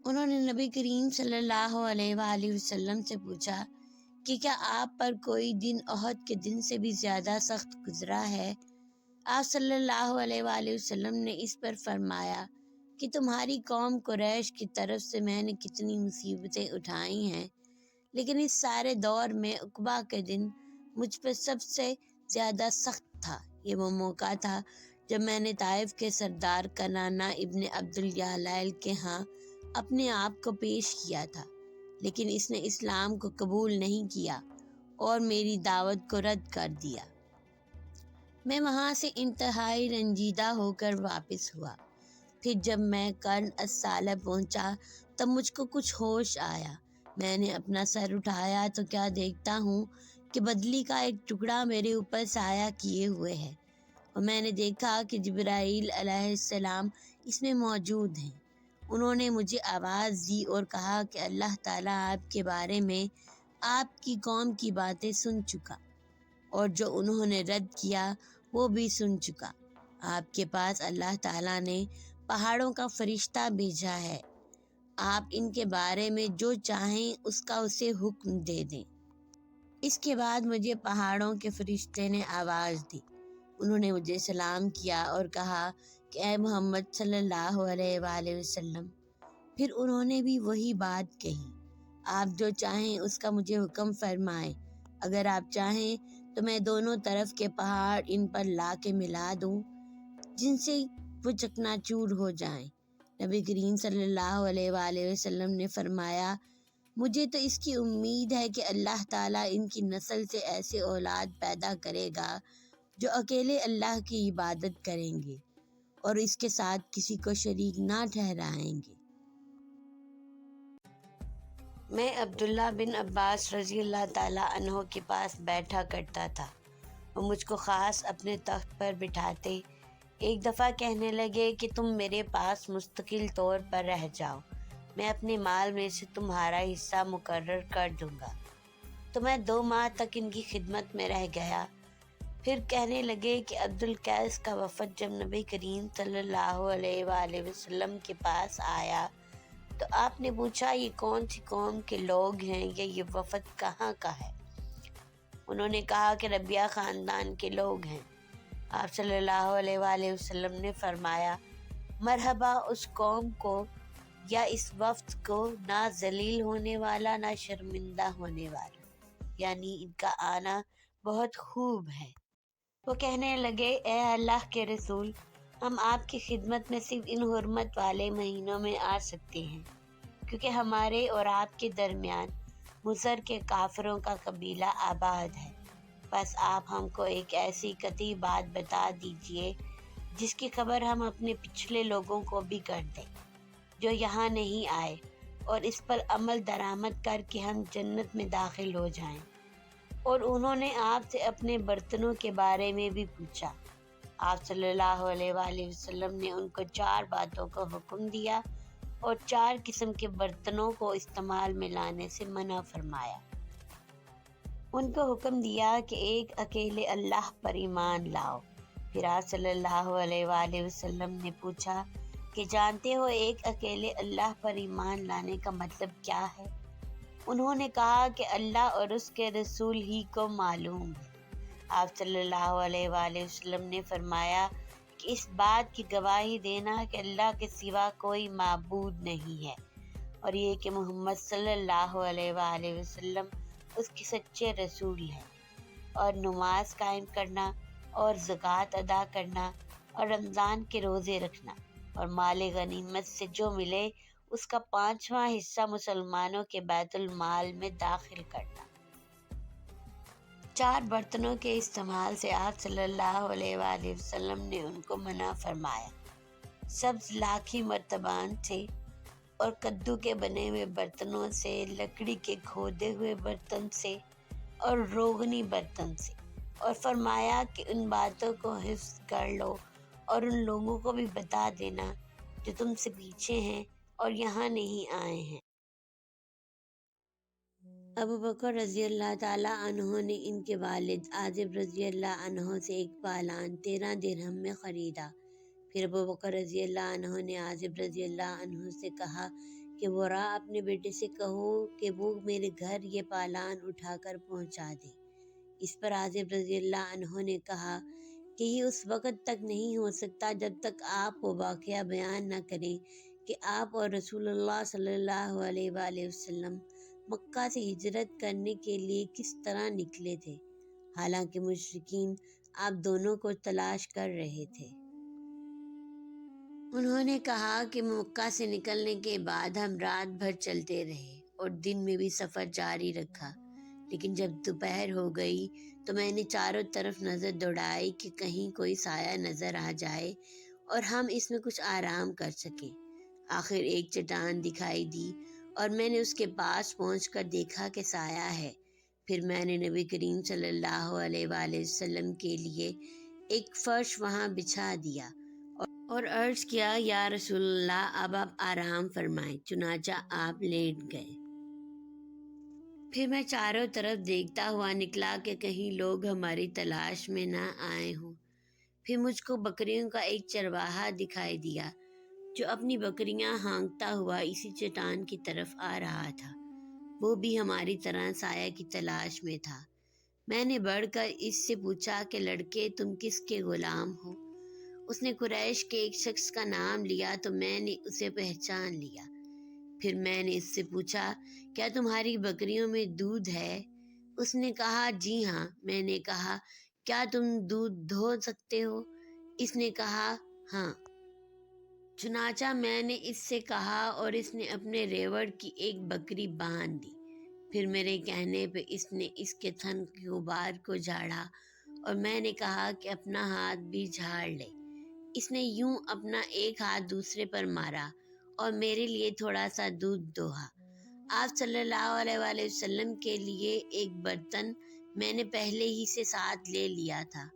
انہوں نے نبی کریم صلی اللہ علیہ وآلہ وسلم سے پوچھا کہ کیا آپ پر کوئی دن احد کے دن سے بھی زیادہ سخت گزرا ہے؟ آپ صلی اللہ علیہ وآلہ وسلم نے اس پر فرمایا کہ تمہاری قوم قریش کی طرف سے میں نے کتنی مصیبتیں اٹھائی ہیں، لیکن اس سارے دور میں عقبہ کے دن مجھ پر سب سے زیادہ سخت تھا۔ یہ وہ موقع تھا جب میں نے طائف کے سردار کنانہ ابن عبد الیعلٰ کے ہاں اپنے آپ کو پیش کیا تھا، لیکن اس نے اسلام کو قبول نہیں کیا اور میری دعوت کو رد کر دیا۔ میں وہاں سے انتہائی رنجیدہ ہو کر واپس ہوا۔ پھر جب میں قرن السالہ پہنچا تب مجھ کو کچھ ہوش آیا۔ میں نے اپنا سر اٹھایا تو کیا دیکھتا ہوں کہ بدلی کا ایک ٹکڑا میرے اوپر سایہ کیے ہوئے ہے، اور میں نے دیکھا کہ جبرائیل علیہ السلام اس میں موجود ہیں۔ انہوں نے مجھے آواز دی اور کہا کہ اللہ تعالیٰ آپ کے بارے میں آپ کی قوم کی باتیں سن چکا، اور جو انہوں نے رد کیا وہ بھی سن چکا۔ آپ کے پاس اللہ تعالیٰ نے پہاڑوں کا فرشتہ بھیجا ہے، آپ ان کے بارے میں جو چاہیں اس کا اسے حکم دے دیں۔ اس کے بعد مجھے پہاڑوں کے فرشتے نے آواز دی۔ انہوں نے مجھے سلام کیا اور کہا کہ اے محمد صلی اللہ علیہ وآلہ وسلم۔ پھر انہوں نے بھی وہی بات کہی، آپ جو چاہیں اس کا مجھے حکم فرمائیں، اگر آپ چاہیں تو میں دونوں طرف کے پہاڑ ان پر لا کے ملا دوں جن سے وہ چکناچور ہو جائیں۔ نبی کریم صلی اللہ علیہ وآلہ وسلم نے فرمایا، مجھے تو اس کی امید ہے کہ اللہ تعالیٰ ان کی نسل سے ایسے اولاد پیدا کرے گا جو اکیلے اللہ کی عبادت کریں گے اور اس کے ساتھ کسی کو شریک نہ ٹھہرائیں گے۔ میں عبداللہ بن عباس رضی اللہ تعالیٰ عنہ کے پاس بیٹھا کرتا تھا۔ وہ مجھ کو خاص اپنے تخت پر بٹھاتے ایک دفعہ کہنے لگے کہ تم میرے پاس مستقل طور پر رہ جاؤ، میں اپنے مال میں سے تمہارا حصہ مقرر کر دوں گا۔ تو میں 2 ماہ تک ان کی خدمت میں رہ گیا۔ پھر کہنے لگے کہ عبد القیس کا وفد جب نبی کریم صلی اللہ علیہ وآلہ وسلم کے پاس آیا تو آپ نے پوچھا یہ کون سی قوم کے لوگ ہیں یا یہ وفد کہاں کا ہے؟ انہوں نے کہا کہ ربیہ خاندان کے لوگ ہیں۔ آپ صلی اللہ علیہ وآلہ وسلم نے فرمایا، مرحبا اس قوم کو یا اس وفد کو، نہ ذلیل ہونے والا نہ شرمندہ ہونے والا، یعنی ان کا آنا بہت خوب ہے۔ وہ کہنے لگے، اے اللہ کے رسول، ہم آپ کی خدمت میں صرف ان حرمت والے مہینوں میں آ سکتے ہیں، کیونکہ ہمارے اور آپ کے درمیان مضر کے کافروں کا قبیلہ آباد ہے۔ بس آپ ہم کو ایک ایسی قطعی بات بتا دیجئے جس کی خبر ہم اپنے پچھلے لوگوں کو بھی کر دیں جو یہاں نہیں آئے، اور اس پر عمل درآمد کر کے ہم جنت میں داخل ہو جائیں۔ اور انہوں نے آپ سے اپنے برتنوں کے بارے میں بھی پوچھا۔ آپ صلی اللہ علیہ وآلہ وسلم نے ان کو 4 باتوں کا حکم دیا اور 4 قسم کے برتنوں کو استعمال میں لانے سے منع فرمایا۔ ان کو حکم دیا کہ ایک اکیلے اللہ پر ایمان لاؤ۔ پھر آپ صلی اللہ علیہ وآلہ وسلم نے پوچھا کہ جانتے ہو ایک اکیلے اللہ پر ایمان لانے کا مطلب کیا ہے؟ انہوں نے کہا کہ اللہ اور اس کے رسول ہی کو معلوم ہے۔ آپ صلی اللہ علیہ وآلہ وسلم نے فرمایا کہ اس بات کی گواہی دینا کہ اللہ کے سوا کوئی معبود نہیں ہے، اور یہ کہ محمد صلی اللہ علیہ وآلہ وسلم اس کے سچے رسول ہیں، اور نماز قائم کرنا اور زکوٰۃ ادا کرنا اور رمضان کے روزے رکھنا اور مال غنیمت سے جو ملے اس کا 5واں حصہ مسلمانوں کے بیت المال میں داخل کرنا۔ 4 برتنوں کے استعمال سے آپ صلی اللہ علیہ وآلہ وسلم نے ان کو منع فرمایا۔ سبز لاکھی مرتبان سے اور کدو کے بنے ہوئے برتنوں سے، لکڑی کے کھودے ہوئے برتن سے اور روغنی برتن سے، اور فرمایا کہ ان باتوں کو حفظ کر لو اور ان لوگوں کو بھی بتا دینا جو تم سے پیچھے ہیں اور یہاں نہیں آئے ہیں۔ ابو بکر رضی اللہ تعالیٰ عنہ نے ان کے والد عازب رضی اللہ عنہ سے ایک پالان 13 درہم میں خریدا۔ پھر ابو بکر رضی اللہ عنہ نے عازب رضی اللہ عنہ سے کہا کہ ورا اپنے بیٹے سے کہو کہ وہ میرے گھر یہ پالان اٹھا کر پہنچا دے۔ اس پر عازب رضی اللہ عنہ نے کہا کہ یہ اس وقت تک نہیں ہو سکتا جب تک آپ وہ واقعہ بیان نہ کریں کہ آپ اور رسول اللہ صلی اللہ علیہ وآلہ وسلم مکہ سے ہجرت کرنے کے لیے کس طرح نکلے تھے، حالانکہ مشرکین آپ دونوں کو تلاش کر رہے تھے۔ انہوں نے کہا کہ مکہ سے نکلنے کے بعد ہم رات بھر چلتے رہے اور دن میں بھی سفر جاری رکھا، لیکن جب دوپہر ہو گئی تو میں نے چاروں طرف نظر دوڑائی کہ کہیں کوئی سایہ نظر آ جائے اور ہم اس میں کچھ آرام کر سکیں۔ آخر ایک چٹان دکھائی دی اور میں نے اس کے پاس پہنچ کر دیکھا کہ سایہ ہے۔ پھر میں نے نبی کریم صلی اللہ علیہ وآلہ وسلم کے لیے ایک فرش وہاں بچھا دیا اور عرض کیا، یا رسول اللہ اب آپ آرام فرمائیں۔ چنانچہ آپ لیٹ گئے۔ پھر میں چاروں طرف دیکھتا ہوا نکلا کہ کہیں لوگ ہماری تلاش میں نہ آئے ہوں۔ پھر مجھ کو بکریوں کا ایک چرواہا دکھائی دیا جو اپنی بکریاں ہانکتا ہوا اسی چٹان کی طرف آ رہا تھا۔ وہ بھی ہماری طرح سایہ کی تلاش میں تھا۔ میں نے بڑھ کر اس سے پوچھا کہ لڑکے تم کس کے غلام ہو؟ اس نے قریش کے ایک شخص کا نام لیا تو میں نے اسے پہچان لیا۔ پھر میں نے اس سے پوچھا، کیا تمہاری بکریوں میں دودھ ہے؟ اس نے کہا، جی ہاں۔ میں نے کہا، کیا تم دودھ دھو سکتے ہو؟ اس نے کہا، ہاں۔ چنانچہ میں نے اس سے کہا اور اس نے اپنے ریوڑ کی ایک بکری باندھ دی۔ پھر میرے کہنے پہ اس نے اس کے تھن کے غبار کو جھاڑا اور میں نے کہا کہ اپنا ہاتھ بھی جھاڑ لے۔ اس نے یوں اپنا ایک ہاتھ دوسرے پر مارا اور میرے لیے تھوڑا سا دودھ دوہا۔ آپ صلی اللہ علیہ وآلہ وسلم کے لیے ایک برتن میں نے پہلے ہی سے ساتھ لے لیا تھا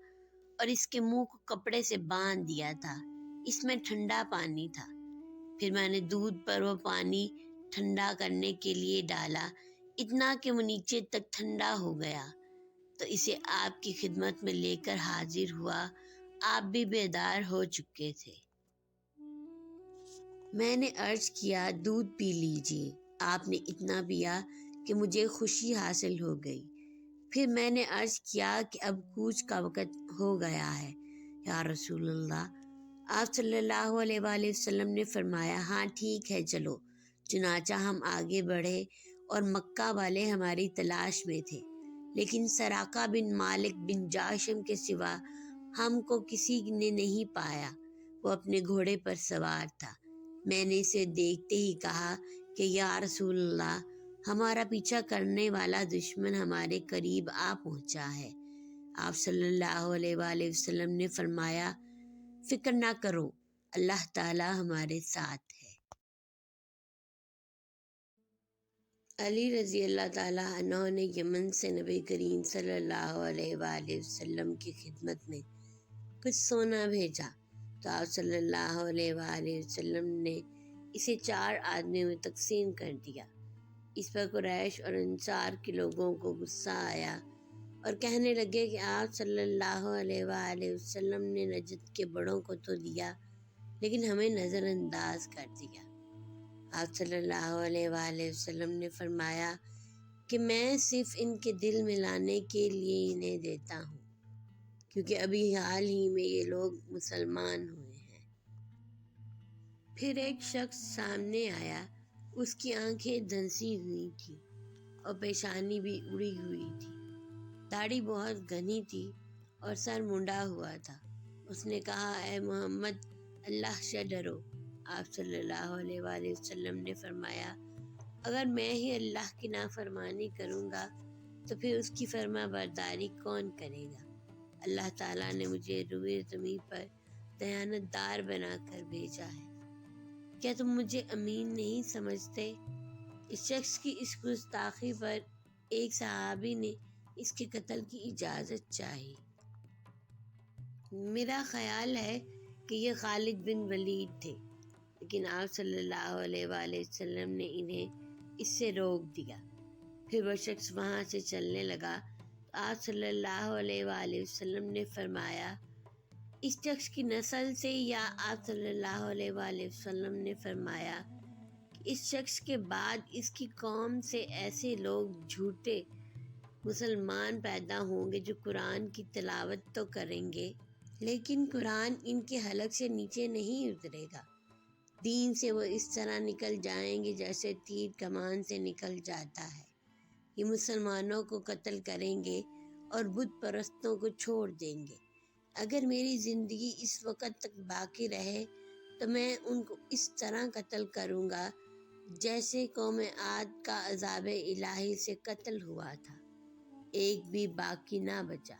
اور اس کے منہ کو کپڑے سے باندھ دیا تھا۔ اس میں ٹھنڈا پانی تھا۔ پھر میں نے دودھ پر وہ پانی ٹھنڈا کرنے کے لیے ڈالا، اتنا کہ وہ نیچے تک ٹھنڈا ہو گیا، تو اسے آپ کی خدمت میں لے کر حاضر ہوا۔ آپ بھی بیدار ہو چکے تھے۔ میں نے عرض کیا، دودھ پی لیجیے۔ آپ نے اتنا پیا کہ مجھے خوشی حاصل ہو گئی۔ پھر میں نے عرض کیا کہ اب کوچ کا وقت ہو گیا ہے یا رسول اللہ۔ آپ صلی اللہ علیہ وآلہ وسلم نے فرمایا، ہاں ٹھیک ہے چلو۔ چنانچہ ہم آگے بڑھے اور مکہ والے ہماری تلاش میں تھے، لیکن سراقہ بن مالک بن جاشم کے سوا ہم کو کسی نے نہیں پایا۔ وہ اپنے گھوڑے پر سوار تھا۔ میں نے اسے دیکھتے ہی کہا کہ یا رسول اللہ، ہمارا پیچھا کرنے والا دشمن ہمارے قریب آ پہنچا ہے۔ آپ صلی اللہ علیہ وآلہ وسلم نے فرمایا، فکر نہ کرو، اللہ تعالی ہمارے ساتھ ہے۔ علی رضی اللہ تعالیٰ عنہ نے یمن سے نبی کریم صلی اللہ علیہ وآلہ وسلم کی خدمت میں کچھ سونا بھیجا تو آپ صلی اللہ علیہ وآلہ وسلم نے اسے 4 آدمیوں میں تقسیم کر دیا۔ اس پر قریش اور انصار کے لوگوں کو غصہ آیا اور کہنے لگے کہ آپ صلی اللہ علیہ وآلہ وسلم نے نجد کے بڑوں کو تو دیا لیکن ہمیں نظر انداز کر دیا۔ آپ صلی اللہ علیہ وآلہ وسلم نے فرمایا کہ میں صرف ان کے دل میں لانے کے لیے انہیں دیتا ہوں، کیونکہ ابھی حال ہی میں یہ لوگ مسلمان ہوئے ہیں۔ پھر ایک شخص سامنے آیا، اس کی آنکھیں دھنسی ہوئی تھیں اور پیشانی بھی اڑی ہوئی تھی، داڑھی بہت گھنی تھی اور سر منڈا ہوا تھا۔ اس نے کہا، اے محمد، اللہ سے ڈرو۔ آپ صلی اللہ علیہ وآلہ وسلم نے فرمایا، اگر میں ہی اللہ کی نافرمانی کروں گا تو پھر اس کی فرما برداری کون کرے گا؟ اللہ تعالیٰ نے مجھے روئے زمین پر دیانت دار بنا کر بھیجا ہے۔ کیا تم مجھے امین نہیں سمجھتے؟ اس شخص کی اس گستاخی پر ایک صحابی نے اس کے قتل کی اجازت چاہی۔ میرا خیال ہے کہ یہ خالد بن ولید تھے، لیکن آپ صلی اللہ علیہ وآلہ وسلم نے انہیں اس سے روک دیا۔ پھر وہ شخص وہاں سے چلنے لگا تو آپ صلی اللہ علیہ وآلہ وسلم نے فرمایا، اس شخص کی نسل سے، یا آپ صلی اللہ علیہ وآلہ وسلم نے فرمایا کہ اس شخص کے بعد اس کی قوم سے ایسے لوگ جھوٹے مسلمان پیدا ہوں گے جو قرآن کی تلاوت تو کریں گے لیکن قرآن ان کے حلق سے نیچے نہیں اترے گا۔ دین سے وہ اس طرح نکل جائیں گے جیسے تیر کمان سے نکل جاتا ہے۔ یہ مسلمانوں کو قتل کریں گے اور بت پرستوں کو چھوڑ دیں گے۔ اگر میری زندگی اس وقت تک باقی رہے تو میں ان کو اس طرح قتل کروں گا جیسے قوم عاد کا عذاب الہی سے قتل ہوا تھا، ایک بھی باقی نہ بچا۔